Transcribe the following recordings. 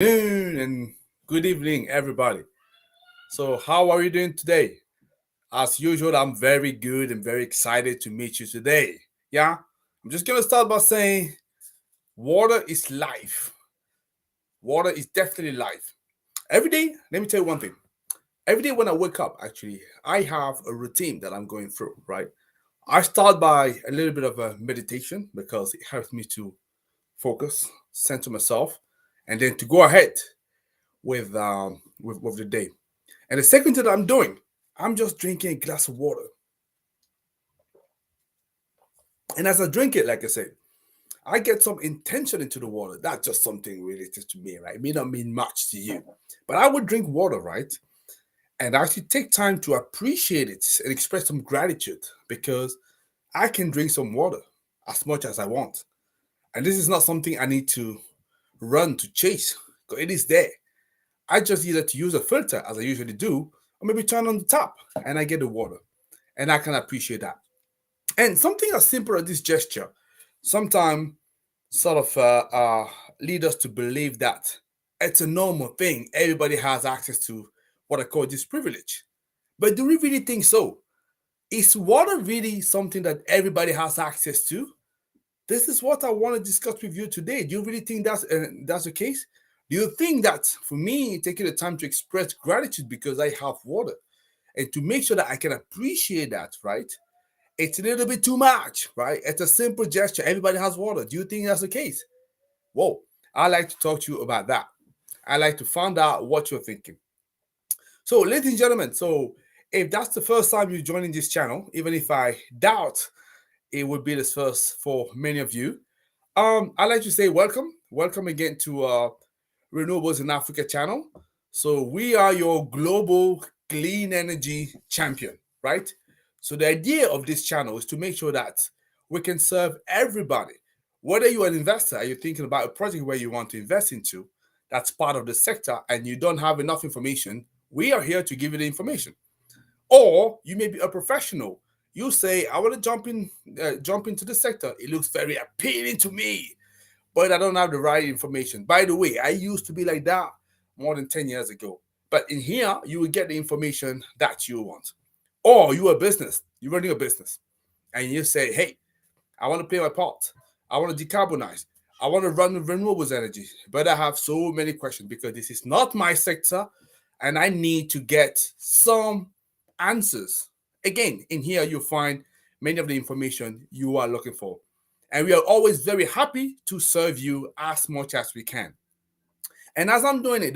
Noon and good evening, everybody. So, how are you doing today? As usual, I'm very good and very excited to meet you today. Yeah, I'm just gonna start by saying water is life. Water is definitely life. Every day, let me tell you one thing. Every day when I wake up, actually, I have a routine that I'm going through, right? I start by a little bit of a meditation because it helps me to focus, center myself, and then to go ahead with the day. And the second thing that I'm doing, I'm just drinking a glass of water. And as I drink it, like I said, I get some intention into the water. That's just something related to me, right? It may not mean much to you. But I would drink water, right? And actually take time to appreciate it and express some gratitude because I can drink some water as much as I want. And this is not something I need to run to chase because it is there. I just either to use a filter as I usually do, or maybe turn on the tap and I get the water. And I can appreciate that. And something as simple as this gesture sometimes sort of lead us to believe that it's a normal thing. Everybody has access to what I call this privilege. But do we really think so? Is water really something that everybody has access to? This is what I want to discuss with you today. Do you really think that's the case? Do you think that for me, taking the time to express gratitude because I have water and to make sure that I can appreciate that, right? It's a little bit too much, right? It's a simple gesture. Everybody has water. Do you think that's the case? Whoa, I like to talk to you about that. I like to find out what you're thinking. So, ladies and gentlemen, so if that's the first time you're joining this channel, even if I doubt it would be the first for many of you, I'd like to say welcome. Welcome again to Renewables in Africa channel. So we are your global clean energy champion, right? So the idea of this channel is to make sure that we can serve everybody. Whether you're an investor and you're thinking about a project where you want to invest into, that's part of the sector, and you don't have enough information, we are here to give you the information. Or you may be a professional. You say, I want to jump into the sector. It looks very appealing to me, but I don't have the right information. By the way, I used to be like that more than 10 years ago. But in here, you will get the information that you want. Or you're a business, you're running a business, and you say, hey, I want to play my part. I want to decarbonize. I want to run with renewables energy. But I have so many questions because this is not my sector, and I need to get some answers. Again, in here, you'll find many of the information you are looking for. And we are always very happy to serve you as much as we can. And as I'm doing it,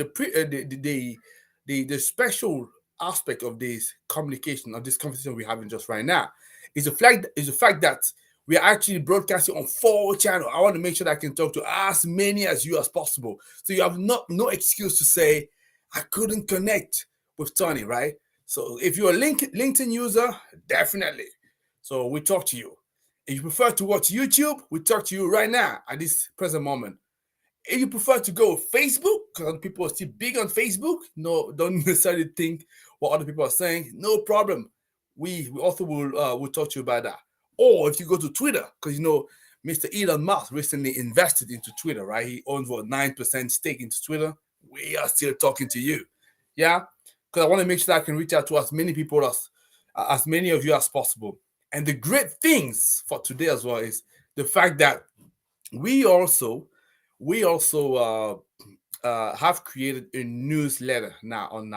the special aspect of this communication, of this conversation we're having just right now, is the fact that we are actually broadcasting on 4 channels. I want to make sure that I can talk to as many as you as possible. So you have no excuse to say, I couldn't connect with Tony, right? So if you're a LinkedIn user, definitely. So we talk to you. If you prefer to watch YouTube, we talk to you right now at this present moment. If you prefer to go Facebook, because people are still big on Facebook, no, don't necessarily think what other people are saying. No problem. We also will talk to you about that. Or if you go to Twitter, because Mr. Elon Musk recently invested into Twitter, right? He owns what 9% stake into Twitter. We are still talking to you, yeah, because I want to make sure that I can reach out to as many people as many of you as possible. And the great things for today as well is the fact that we also have created a newsletter now on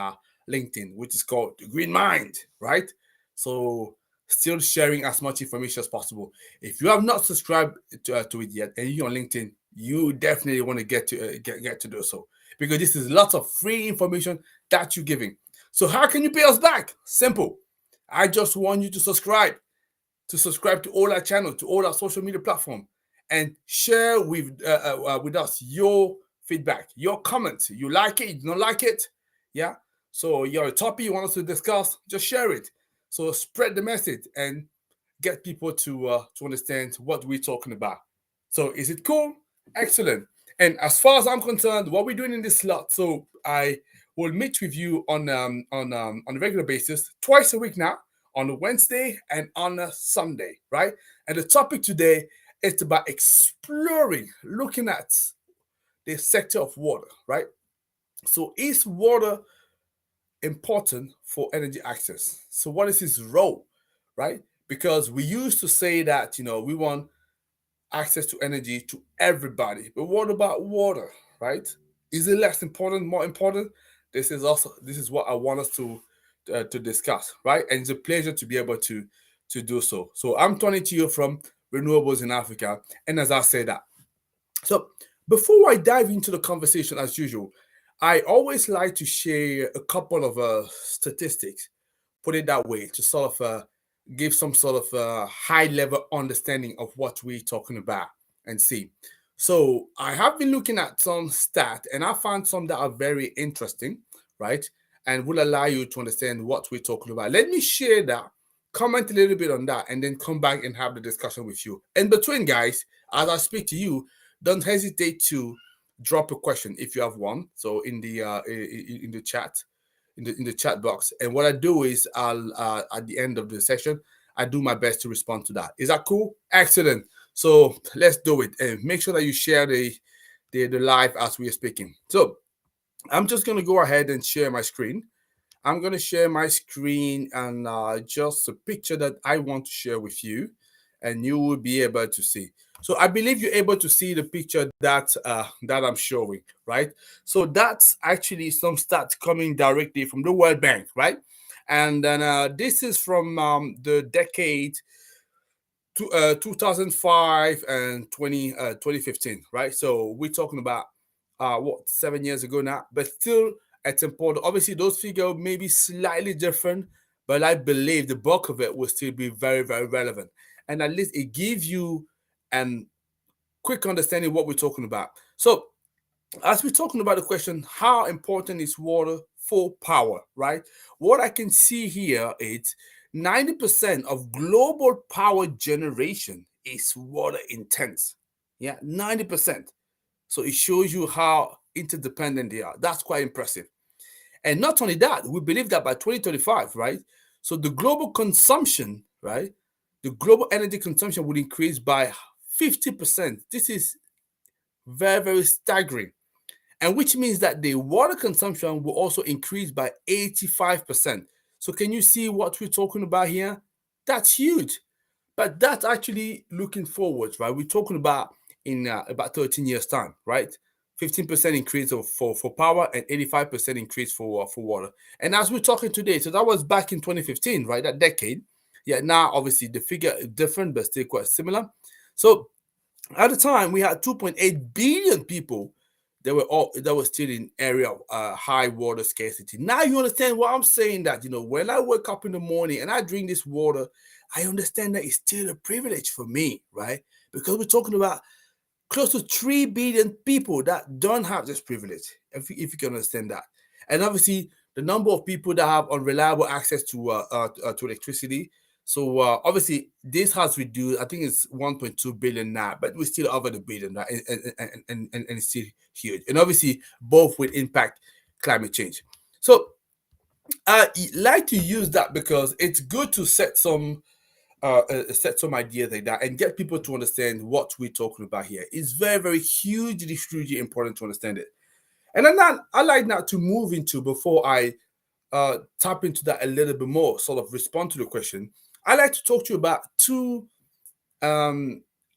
LinkedIn, which is called the Green Mind, right? So still sharing as much information as possible. If you have not subscribed to it yet and you're on LinkedIn, you definitely want to get to do so, because this is lots of free information that you're giving. So how can you pay us back? Simple. I just want you to subscribe to all our channels, to all our social media platforms, and share with us your feedback, your comments. You like it, you don't like it, yeah. So you're a topic you want us to discuss, just share it. So spread the message and get people to understand what we're talking about. So is it cool? Excellent. And as far as I'm concerned, what we're doing in this slot, so I will meet with you on a regular basis, twice a week now, on a Wednesday and on a Sunday, right? And the topic today is about exploring, looking at the sector of water, right? So is water important for energy access? So what is its role, right? Because we used to say that, we want access to energy to everybody. But what about water, right? Is it less important, more important? This is what I want us to discuss, right? And it's a pleasure to be able to do so. So I'm turning to you from Renewables in Africa, and as I say that, so before I dive into the conversation, as usual, I always like to share a couple of statistics, put it that way, to sort of give some sort of high level understanding of what we're talking about and see. So I have been looking at some stats and I found some that are very interesting, right? And will allow you to understand what we're talking about. Let me share that, comment a little bit on that, and then come back and have the discussion with you. In between, guys, as I speak to you, don't hesitate to drop a question if you have one. So in the chat, in the chat box. And what I do is I'll at the end of the session, I do my best to respond to that. Is that cool? Excellent. So let's do it, and make sure that you share the live as we are speaking. So I'm just gonna go ahead and share my screen. I'm going to share my screen and just a picture that I want to share with you, and you will be able to see. So I believe you're able to see the picture that I'm showing, right? So that's actually some stats coming directly from the World Bank, right? And then this is from the decade 2005 and 2015, right? So we're talking about 7 years ago now, but still it's important. Obviously, those figures may be slightly different, but I believe the bulk of it will still be very, very relevant. And at least it gives you an quick understanding of what we're talking about. So as we're talking about the question, how important is water for power, right? What I can see here is 90% of global power generation is water intense. Yeah, 90%. So it shows you how interdependent they are. That's quite impressive. And not only that, we believe that by 2035, right? So the global consumption, right? The global energy consumption would increase by 50%. This is very, very staggering. And which means that the water consumption will also increase by 85%. So can you see what we're talking about here? That's huge. But that's actually looking forward, right? We're talking about in about 13 years' time, right? 15% increase for power and 85% increase for water. And as we're talking today, so that was back in 2015, right? That decade. Yeah, now obviously the figure is different, but still quite similar. So at the time, we had 2.8 billion people that were still in area of high water scarcity. Now you understand what I'm saying, that when I wake up in the morning and I drink this water, I understand that it's still a privilege for me, right? Because we're talking about close to 3 billion people that don't have this privilege, if you can understand that. And obviously, the number of people that have unreliable access to electricity. So obviously, this has reduced. I think it's 1.2 billion now, but we're still over the billion, right? And it's still huge. And obviously, both will impact climate change. So I like to use that because it's good to set some ideas like that and get people to understand what we're talking about here. It's very, very hugely important to understand it. And then I like now to move into, before I tap into that a little bit more, sort of respond to the question, I like to talk to you about two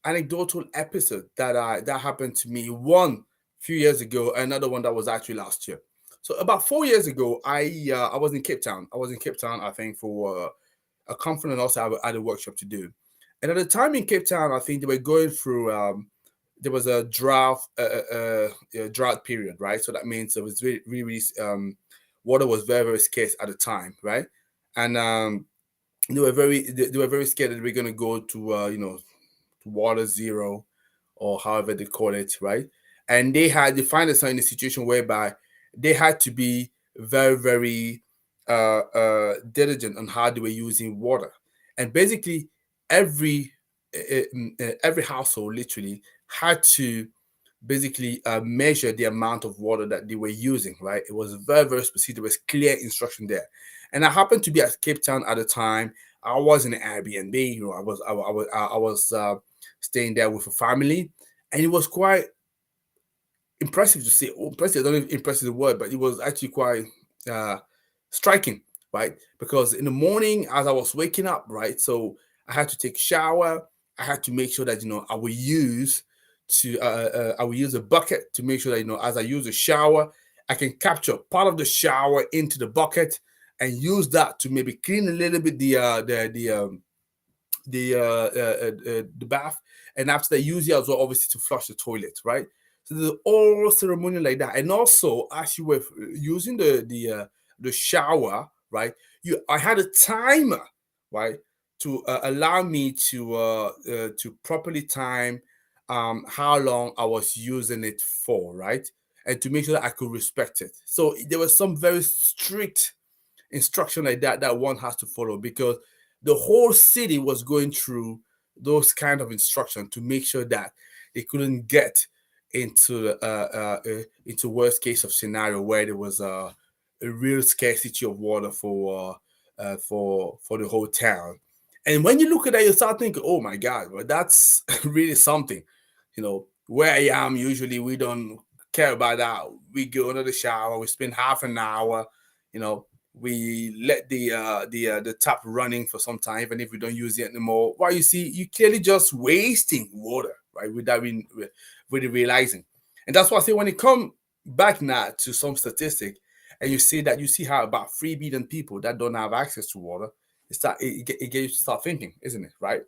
anecdotal episodes that happened to me. One a few years ago, another one that was actually last year. So about 4 years ago, I was in Cape Town. I was in Cape Town, I think, for a conference, and also I had a workshop to do. And at the time in Cape Town, I think they were going through. There was a drought period, right? So that means it was really water was very, very scarce at the time, right? And they were very scared that they were going to go to water zero, or however they call it, right? And they find themselves in a situation whereby they had to be very, very diligent on how they were using water. And basically, every every household literally had to basically measure the amount of water that they were using, right? It was very, very specific. There was clear instruction there. And I happened to be at Cape Town at the time. I was in an Airbnb. I was staying there with a family, and it was quite impressive to see. Oh, impressive, I don't know if impressive is the word, but it was actually quite striking, right? Because in the morning, as I was waking up, right, so I had to take a shower. I had to make sure that I will use a bucket to make sure that as I use the shower, I can capture part of the shower into the bucket and use that to maybe clean a little bit the bath, and after they use it as well, obviously to flush the toilet, right? So there's all ceremony like that, and also as you were using the shower, right? I had a timer, right, to allow me to properly time how long I was using it for, right, and to make sure that I could respect it. So there was some very strict instruction like that one has to follow, because the whole city was going through those kind of instruction to make sure that they couldn't get into worst case of scenario where there was a real scarcity of water for the whole town. And when you look at that, you start thinking, oh my God, well, that's really something. Where I am, usually we don't care about that. We go into the shower, we spend half an hour, you know, we let the tap running for some time, even if we don't use it anymore. Well, you see, you clearly just wasting water, right? Without really realizing. And that's why I say when it come back now to some statistic, and you see how about 3 billion people that don't have access to water, it gets you to start thinking, isn't it? Right?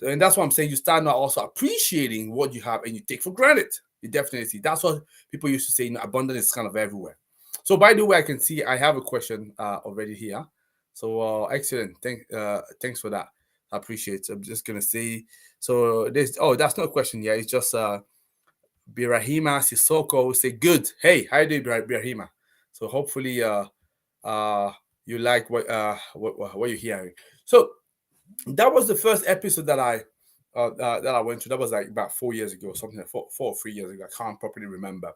And that's what I'm saying. You start now also appreciating what you have and you take for granted. You definitely see. That's what people used to say, abundance is kind of everywhere. So by the way, I can see I have a question already here. So excellent. Thanks for that. I appreciate it. I'm just gonna say, so there's, that's not a question. Yeah, it's just Birahima Sissoko say good. Hey, how you doing, Birahima? So hopefully you like what you're hearing. So that was the first episode that I went to. That was like about 4 years ago, something like 4 or 3 years ago. I can't properly remember.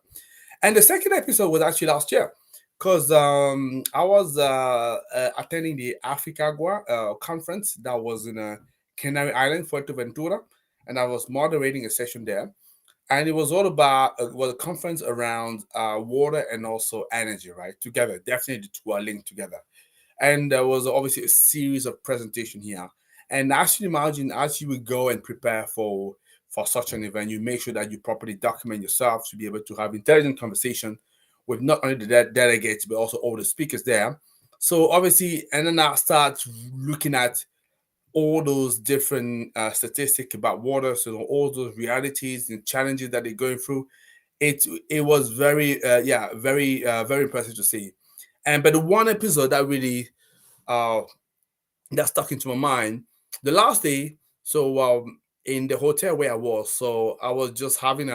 And the second episode was actually last year, because I was attending the Africagua conference that was in Canary Island, Fuerteventura, and I was moderating a session there. And it was all about a conference around water and also energy, right? Together, definitely the two are linked together. And there was obviously a series of presentation here. And actually imagine as you would go and prepare for such an event, you make sure that you properly document yourself to be able to have intelligent conversation with not only the delegates but also all the speakers there. So obviously, and then I start looking at all those different statistics about water, so all those realities and challenges that they're going through. It was very very impressive to see. But the one episode that really uh that stuck into my mind, the last day, so in the hotel where I was, so I was just having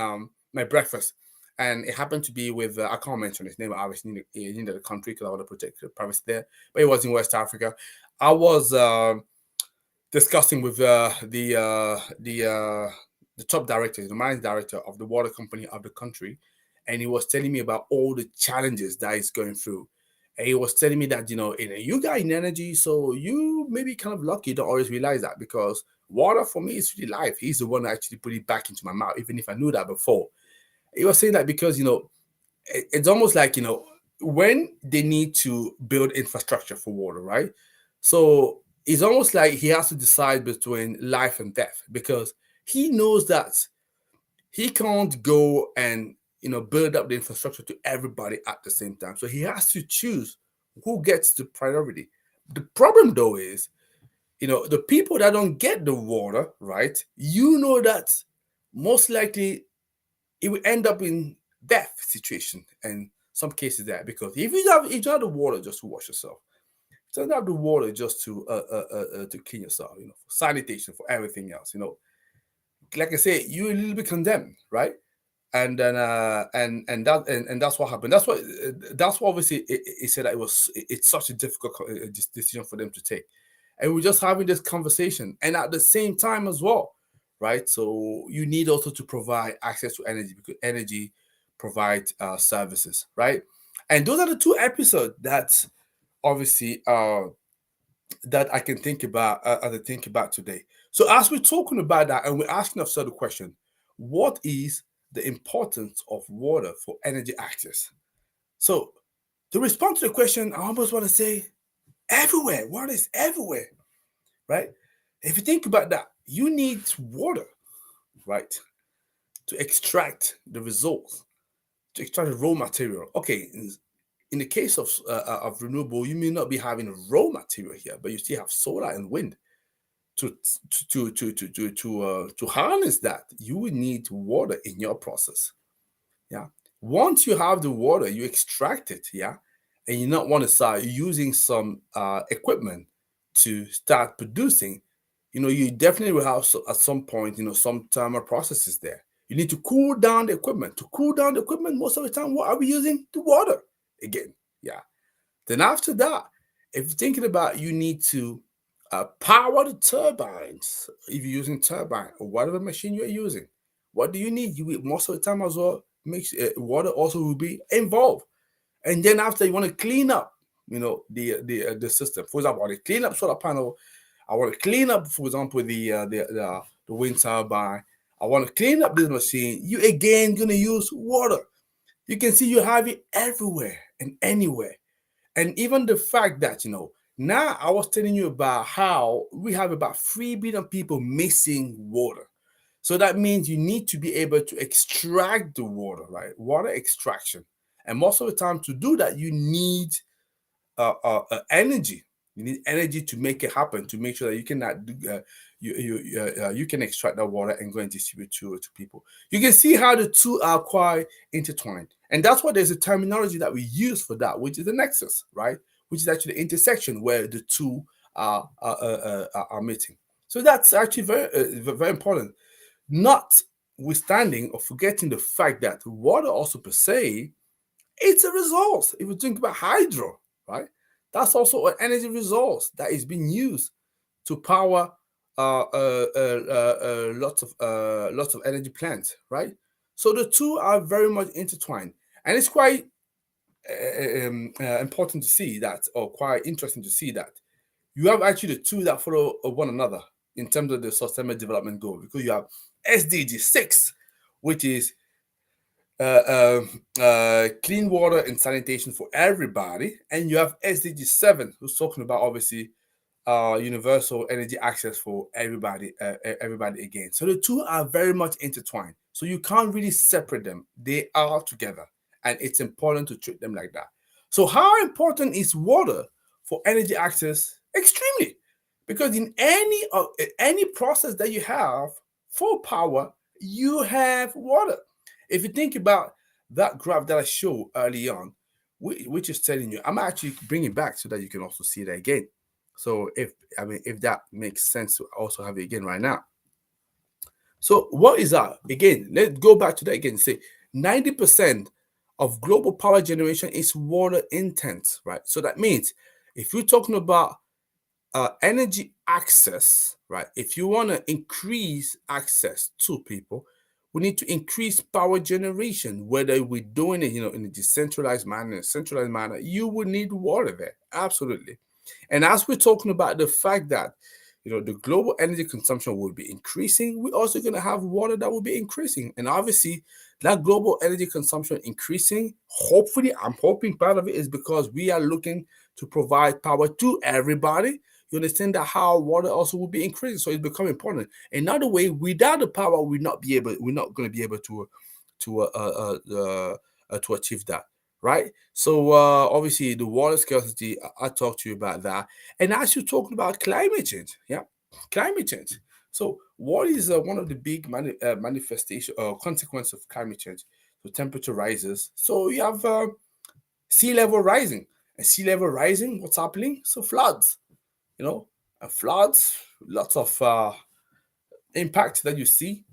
my breakfast, and it happened to be with I can't mention his name, obviously in the country because I want to protect the privacy there, but it was in West Africa. I was discussing with the top director, the managing director of the water company of the country, and he was telling me about all the challenges that he's going through. And he was telling me that you got in energy, so you maybe kind of lucky, don't always realize that, because water for me is really life. He's the one that actually put it back into my mouth, even if I knew that before. He was saying that because it's almost like when they need to build infrastructure for water, right? So it's almost like he has to decide between life and death, because he knows that he can't go and build up the infrastructure to everybody at the same time. So he has to choose who gets the priority. The problem though is, the people that don't get the water, right? That most likely it will end up in death situation and some cases there, because if you have the water just to wash yourself, so you have the water just to clean yourself, for sanitation, for everything else, like I say, you're a little bit condemned, right? And then and that's what happened. That's what obviously it said that it's such a difficult decision for them to take, and we're just having this conversation, and at the same time as well, right? So you need also to provide access to energy, because energy provides services, right? And those are the two episodes that obviously that I can think about as I think about today. So as we're talking about that and we're asking ourselves the question, what is the importance of water for energy access. So, to respond to the question, I almost want to say everywhere. Water is everywhere, right? If you think about that, you need water, right, to extract the results, to extract the raw material. Okay, in the case of renewable, you may not be having raw material here, but you still have solar and wind to to harness that. You will need water in your process. Yeah. Once you have the water, you extract it. Yeah. And you not want to start using some equipment to start producing. You definitely will have at some point, some thermal processes there. You need to cool down the equipment. To cool down the equipment, most of the time, what are we using? The water again. Yeah. Then after that, if you're thinking about you need to power the turbines, if you're using turbine or whatever machine you're using, what do you need? Most of the time as well, makes water also will be involved. And then after you want to clean up, the system. For example, I want to clean up solar panel. I want to clean up, for example, the wind turbine. I want to clean up this machine. You again gonna use water. You can see you have it everywhere and anywhere. And even the fact that, now I was telling you about how we have about 3 billion people missing water. So that means you need to be able to extract the water, right? Water extraction. And most of the time to do that, you need energy. You need energy to make it happen, to make sure that you cannot do, you can extract that water and go and distribute to people. You can see how the two are quite intertwined, and that's why there's a terminology that we use for that, which is the nexus, right? Which is actually the intersection where the two are meeting. So that's actually very important. Notwithstanding or forgetting the fact that water also per se, it's a resource. If you think about hydro, right? That's also an energy resource that is being used to power lots of energy plants, right? So the two are very much intertwined, and it's quite important to see that, or quite interesting to see that you have actually the two that follow one another in terms of the sustainable development goal, because you have SDG6, which is clean water and sanitation for everybody, and you have SDG7, who's talking about obviously universal energy access for everybody again. So the two are very much intertwined. So you can't really separate them. They are together, and it's important to treat them like that. So how important is water for energy access? Extremely, because in any process that you have for power, you have water. If you think about that graph that I showed early on, which is telling you, I'm actually bringing it back so that you can also see that again. So if that makes sense to also have it again right now. So what is that? Again, let's go back to that again. Say 90% of global power generation is water intense, right? So that means if you're talking about energy access, right? If you want to increase access to people, we need to increase power generation. Whether we're doing it, in a decentralized manner, centralized manner, you will need water there, absolutely. And as we're talking about the fact that the global energy consumption will be increasing, we're also going to have water that will be increasing. And obviously, that global energy consumption increasing, hopefully, I'm hoping part of it is because we are looking to provide power to everybody. You understand that how water also will be increasing, so it's becoming important. Another way, without the power, we're not going to be able to achieve that, right? So obviously, the water scarcity, I talked to you about that, and as you're talking about climate change, yeah, climate change. So what is one of the big manifestation or consequence of climate change? So temperature rises. So you have sea level rising, and sea level rising. What's happening? So floods, floods, lots of impact that you see,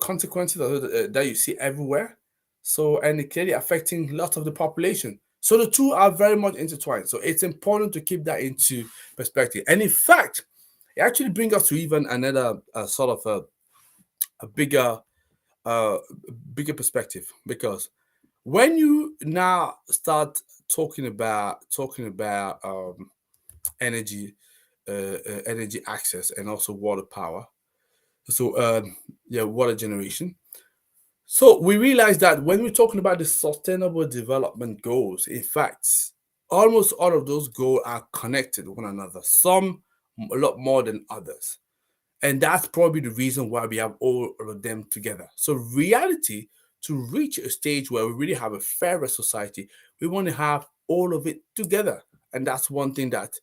consequences that you see everywhere. So, and it clearly affecting lots of the population. So the two are very much intertwined. So it's important to keep that into perspective. And in fact, it actually brings us to even another sort of a uh, bigger perspective, because when you now start talking about energy energy access and also water power, so yeah, water generation. So we realize that when we're talking about the sustainable development goals, in fact, almost all of those goals are connected with one another, some a lot more than others. And that's probably the reason why we have all of them together. So, reality, to reach a stage where we really have a fairer society, we want to have all of it together. And that's one thing that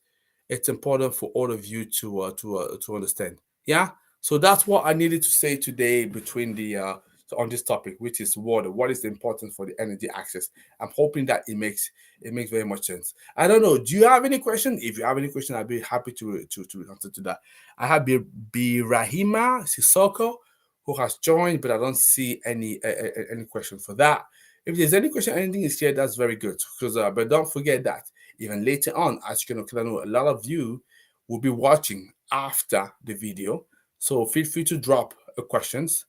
it's important for all of you to understand. Yeah. So that's what I needed to say today between the on this topic, which is water. What is the importance for the energy access? I'm hoping that it makes very much sense. I don't know. Do you have any question? If you have any question, I'd be happy to answer to that. I have Birahima Sissoko who has joined, but I don't see any question for that. If there's any question, anything is here, that's very good. Because but don't forget that even later on, as you can know, a lot of you will be watching after the video. So feel free to drop questions.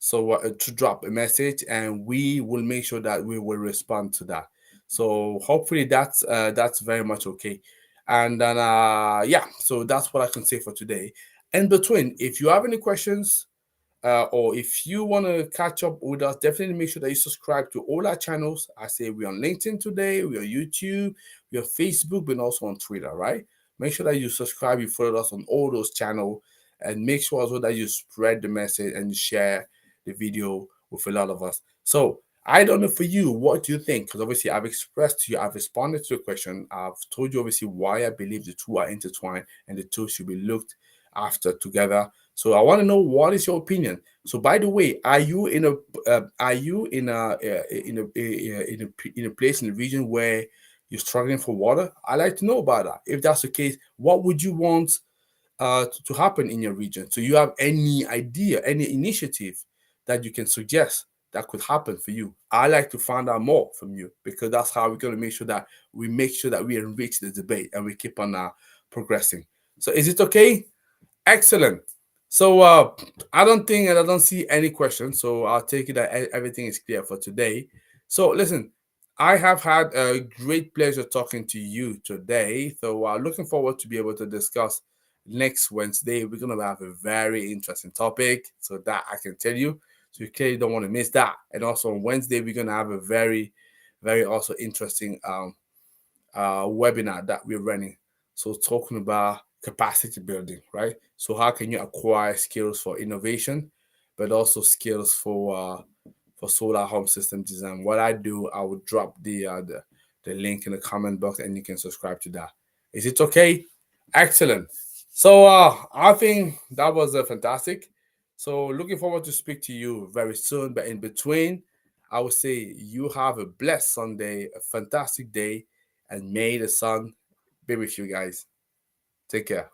So to drop a message, and we will make sure that we will respond to that. So hopefully that's very much okay. And then yeah, so that's what I can say for today. In between, if you have any questions, or if you want to catch up with us, definitely make sure that you subscribe to all our channels. I say we're on LinkedIn today, we're on YouTube, we're on Facebook, but also on Twitter, right? Make sure that you subscribe, you follow us on all those channels, and make sure also that you spread the message and share the video with a lot of us. So I don't know for you, what do you think? Because obviously I've expressed to you, I've responded to your question, I've told you obviously why I believe the two are intertwined and the two should be looked after together. So I want to know, what is your opinion? So by the way, are you in a place in the region where you're struggling for water? I like to know about that. If that's the case, what would you want to happen in your region? So you have any idea, any initiative that you can suggest that could happen for you? I like to find out more from you, because that's how we're going to make sure that we enrich the debate and we keep on progressing. So is it okay? Excellent. So I don't see any questions. So I'll take it that everything is clear for today. So listen, I have had a great pleasure talking to you today. So looking forward to be able to discuss next Wednesday. We're gonna have a very interesting topic, so that I can tell you. So you clearly don't want to miss that. And also on Wednesday, we're gonna have a very, very also interesting webinar that we're running. So talking about capacity building, right? So how can you acquire skills for innovation, but also skills for solar home system design? What I do, I will drop the link in the comment box, and you can subscribe to that. Is it okay? Excellent. So I think that was fantastic. So looking forward to speak to you very soon. But in between, I would say you have a blessed Sunday, a fantastic day, and may the sun be with you guys. Take care.